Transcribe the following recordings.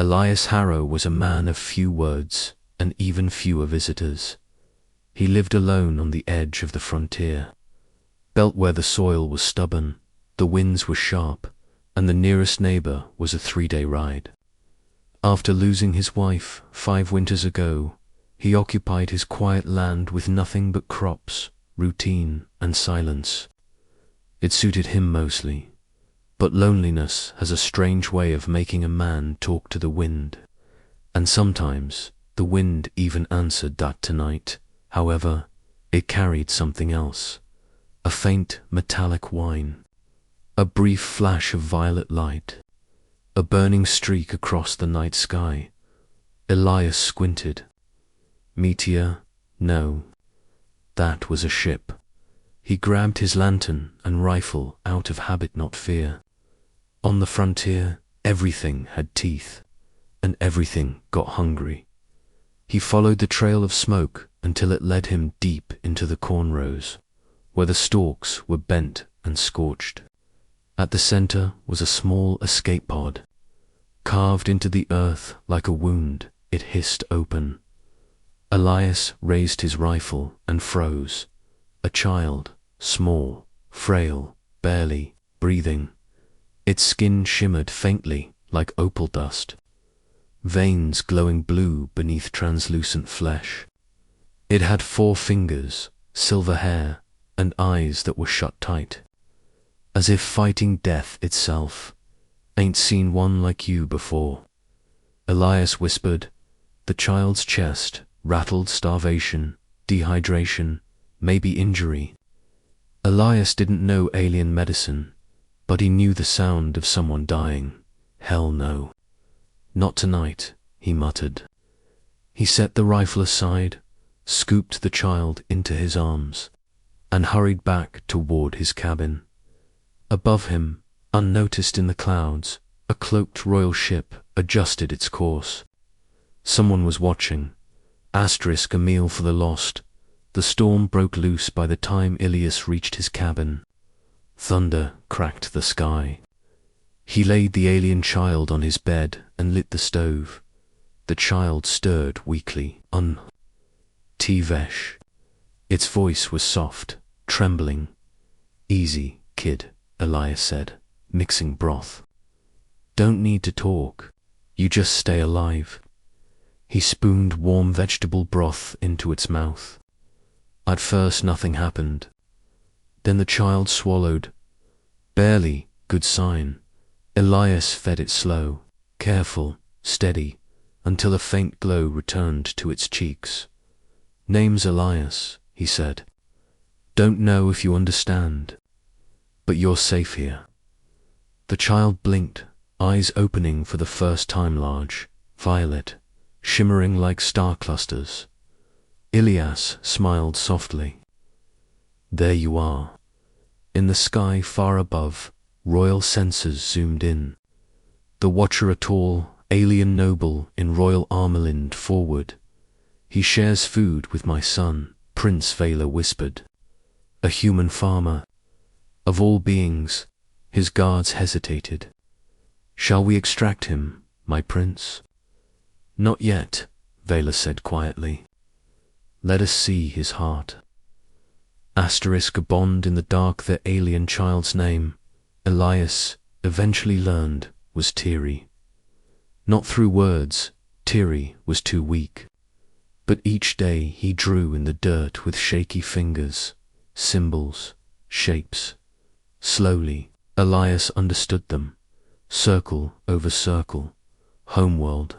Elias Harrow was a man of few words and even fewer visitors. He lived alone on the edge of the frontier, belt where the soil was stubborn, the winds were sharp, and the nearest neighbor was a 3-day ride. After losing his wife 5 winters ago, he occupied his quiet land with nothing but crops, routine, and silence. It suited him mostly, but loneliness has a strange way of making a man talk to the wind, and sometimes the wind even answered that tonight. However, it carried something else, a faint metallic whine, a brief flash of violet light, a burning streak across the night sky. Elias squinted. Meteor? No. That was a ship. He grabbed his lantern and rifle out of habit, not fear. On the frontier, everything had teeth, and everything got hungry. He followed the trail of smoke until it led him deep into the corn rows, where the stalks were bent and scorched. At the center was a small escape pod. Carved into the earth like a wound, it hissed open. Elias raised his rifle and froze. A child, small, frail, barely breathing. Its skin shimmered faintly like opal dust, veins glowing blue beneath translucent flesh. It had 4 fingers, silver hair, and eyes that were shut tight, as if fighting death itself. Ain't seen one like you before. Elias whispered. The child's chest rattled. Starvation, dehydration, maybe injury. Elias didn't know alien medicine, but he knew the sound of someone dying. Hell no. Not tonight, he muttered. He set the rifle aside, scooped the child into his arms, and hurried back toward his cabin. Above him, unnoticed in the clouds, a cloaked royal ship adjusted its course. Someone was watching. A meal for the lost. The storm broke loose by the time Elias reached his cabin. Thunder cracked the sky. He laid the alien child on his bed and lit the stove. The child stirred weakly. Tivesh. Its voice was soft, trembling. Easy, kid, Elias said, mixing broth. Don't need to talk. You just stay alive. He spooned warm vegetable broth into its mouth. At first nothing happened. Then the child swallowed. Barely, good sign. Elias fed it slow, careful, steady, until a faint glow returned to its cheeks. Name's Elias, he said. Don't know if you understand, but you're safe here. The child blinked, eyes opening for the first time, large, violet, shimmering like star clusters. Elias smiled softly. There you are. In the sky far above, royal sensors zoomed in. The watcher, a tall, alien noble in royal armor, leaned forward. He shares food with my son, Prince Vela whispered. A human farmer. Of all beings, his guards hesitated. Shall we extract him, my prince? Not yet, Vela said quietly. Let us see his heart. A bond in the dark. The alien child's name, Elias eventually learned, was Tiri. Not through words, Tiri was too weak. But each day he drew in the dirt with shaky fingers, symbols, shapes. Slowly, Elias understood them. Circle over circle, homeworld,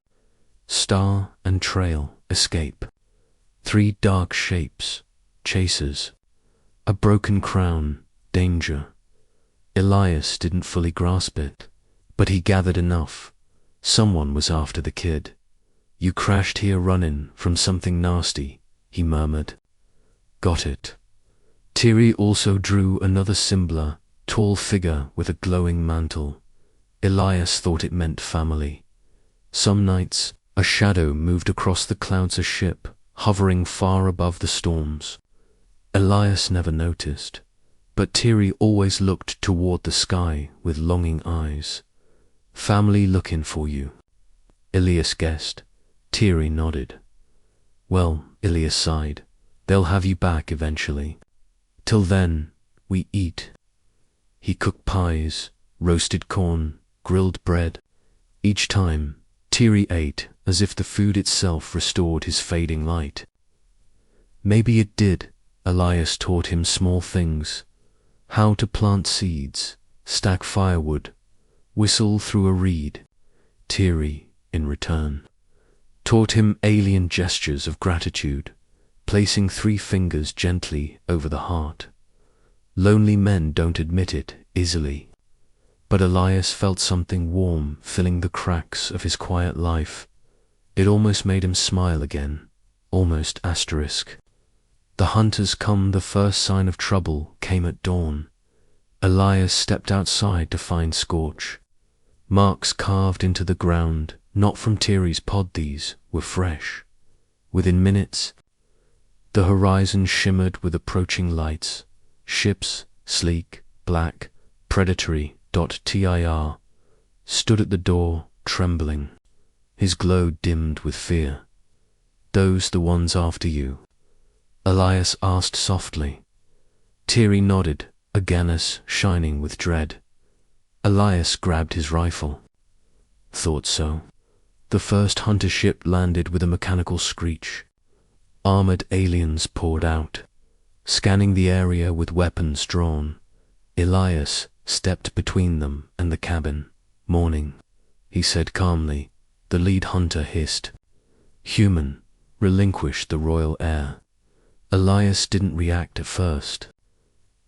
star and trail, escape. 3 dark shapes, chasers. A broken crown, danger. Elias didn't fully grasp it, but he gathered enough. Someone was after the kid. You crashed here running from something nasty, he murmured. Got it. Tiri also drew another symbol, tall figure with a glowing mantle. Elias thought it meant family. Some nights, a shadow moved across the clouds, a ship, hovering far above the storms. Elias never noticed, but Tiri always looked toward the sky with longing eyes. Family looking for you. Ilias guessed. Thierry nodded. Well, Ilias sighed, they'll have you back eventually. Till then, we eat. He cooked pies, roasted corn, grilled bread. Each time, Thierry ate as if the food itself restored his fading light. Maybe it did. Elias taught him small things. How to plant seeds, stack firewood, whistle through a reed. Thierry, in return, taught him alien gestures of gratitude, placing 3 fingers gently over the heart. Lonely men don't admit it easily, but Elias felt something warm filling the cracks of his quiet life. It almost made him smile again, almost asterisk. The hunters come. The first sign of trouble came at dawn. Elias stepped outside to find Scorch. Marks carved into the ground, not from Thierry's pod. These were fresh. Within minutes, the horizon shimmered with approaching lights. Ships, sleek, black, predatory. Tir stood at the door, trembling. His glow dimmed with fear. Those the ones after you? Elias asked softly. Thierry nodded, a ganas shining with dread. Elias grabbed his rifle. Thought so. The first hunter ship landed with a mechanical screech. Armored aliens poured out, scanning the area with weapons drawn. Elias stepped between them and the cabin. Morning, he said calmly. The lead hunter hissed. Human, relinquish the royal heir. Elias didn't react at first.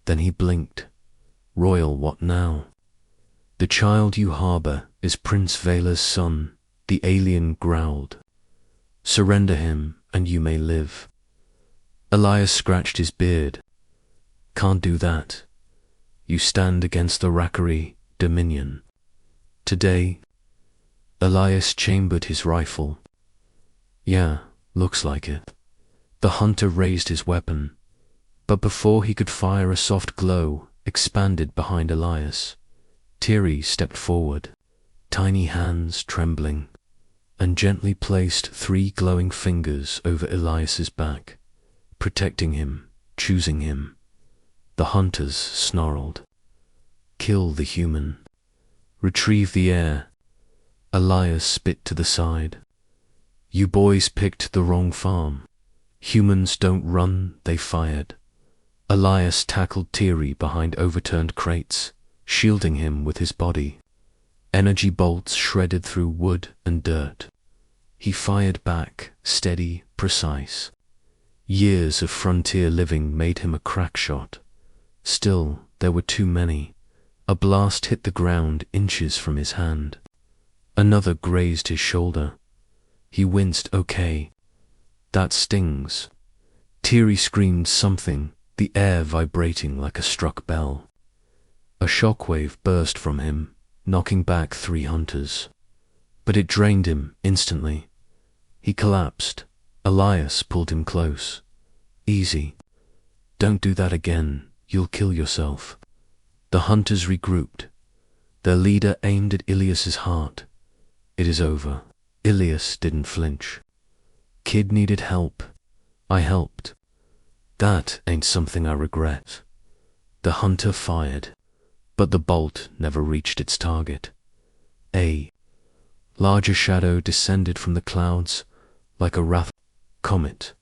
Then he blinked. Royal what now? The child you harbor is Prince Vela's son, the alien growled. Surrender him and you may live. Elias scratched his beard. Can't do that. You stand against the Rakari dominion. Today, Elias chambered his rifle. Yeah, looks like it. The hunter raised his weapon, but before he could fire, a soft glow expanded behind Elias. Thierry stepped forward, tiny hands trembling, and gently placed 3 glowing fingers over Elias's back, protecting him, choosing him. The hunters snarled. Kill the human. Retrieve the heir. Elias spit to the side. You boys picked the wrong farm. Humans don't run, they fired. Elias tackled Thierry behind overturned crates, shielding him with his body. Energy bolts shredded through wood and dirt. He fired back, steady, precise. Years of frontier living made him a crack shot. Still, there were too many. A blast hit the ground inches from his hand. Another grazed his shoulder. He winced. Okay. That stings. Thierry screamed something, the air vibrating like a struck bell. A shockwave burst from him, knocking back 3 hunters. But it drained him instantly. He collapsed. Elias pulled him close. Easy. Don't do that again. You'll kill yourself. The hunters regrouped. Their leader aimed at Ilias's heart. It is over. Ilias didn't flinch. Kid needed help. I helped. That ain't something I regret. The hunter fired, but the bolt never reached its target. A larger shadow descended from the clouds like a wrath comet.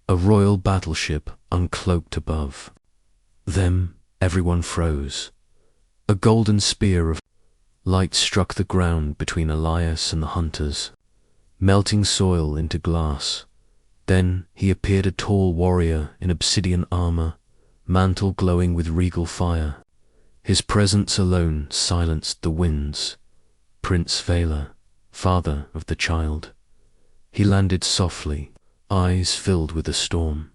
A royal battleship uncloaked above. Them, everyone froze. A golden spear of light struck the ground between Elias and the hunters, melting soil into glass. Then he appeared, a tall warrior in obsidian armor, mantle glowing with regal fire. His presence alone silenced the winds. Prince Vela, father of the child. He landed softly, eyes filled with a storm.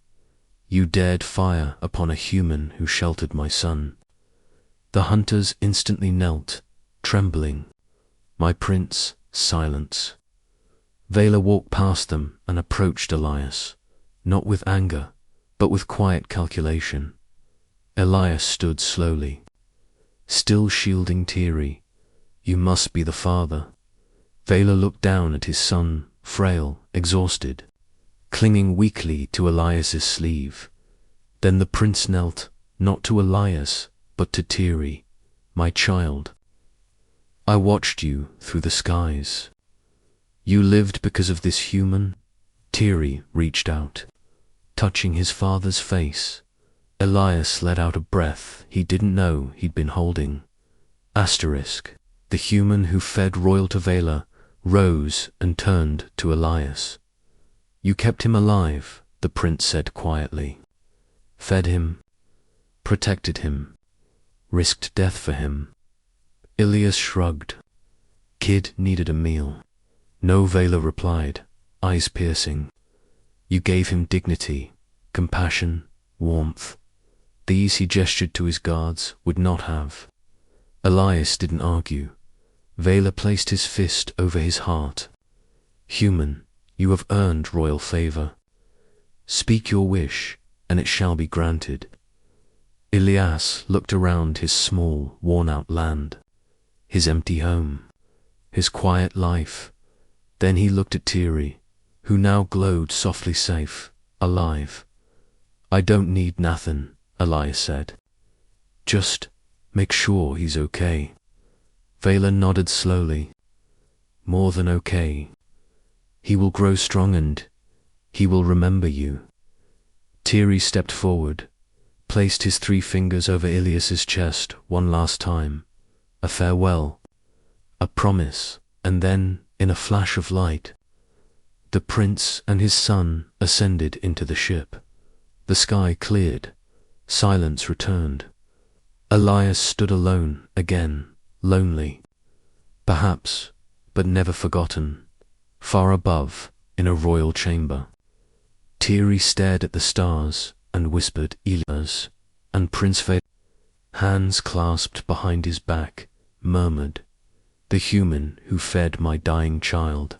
You dared fire upon a human who sheltered my son. The hunters instantly knelt, trembling. My prince, silence. Vela walked past them and approached Elias, not with anger, but with quiet calculation. Elias stood slowly, still shielding Thierry. You must be the father. Vela looked down at his son, frail, exhausted, clinging weakly to Elias's sleeve. Then the prince knelt, not to Elias, but to Tiri. My child, I watched you through the skies. You lived because of this human. Tiri reached out, touching his father's face. Elias let out a breath he didn't know he'd been holding. Asterisk. The human who fed royal to Vela rose and turned to Elias. You kept him alive, the prince said quietly. Fed him, protected him, risked death for him. Elias shrugged. Kid needed a meal. No, Vela replied, eyes piercing. You gave him dignity, compassion, warmth. These, he gestured to his guards, would not have. Elias didn't argue. Vela placed his fist over his heart. Human, you have earned royal favor. Speak your wish, and it shall be granted. Elias looked around his small, worn-out land, his empty home, his quiet life. Then he looked at Tiri, who now glowed softly safe, alive. I don't need nothing, Elias said. Just make sure he's okay. Vela nodded slowly. More than okay. He will grow strong and he will remember you. Tiri stepped forward, placed his 3 fingers over Elias's chest one last time. A farewell, a promise, and then, in a flash of light, the prince and his son ascended into the ship. The sky cleared. Silence returned. Elias stood alone again, lonely. Perhaps, but never forgotten. Far above, in a royal chamber. Tiri stared at the stars and whispered Elias, and Prince Vela, hands clasped behind his back, murmured, the human who fed my dying child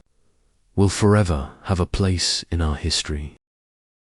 will forever have a place in our history.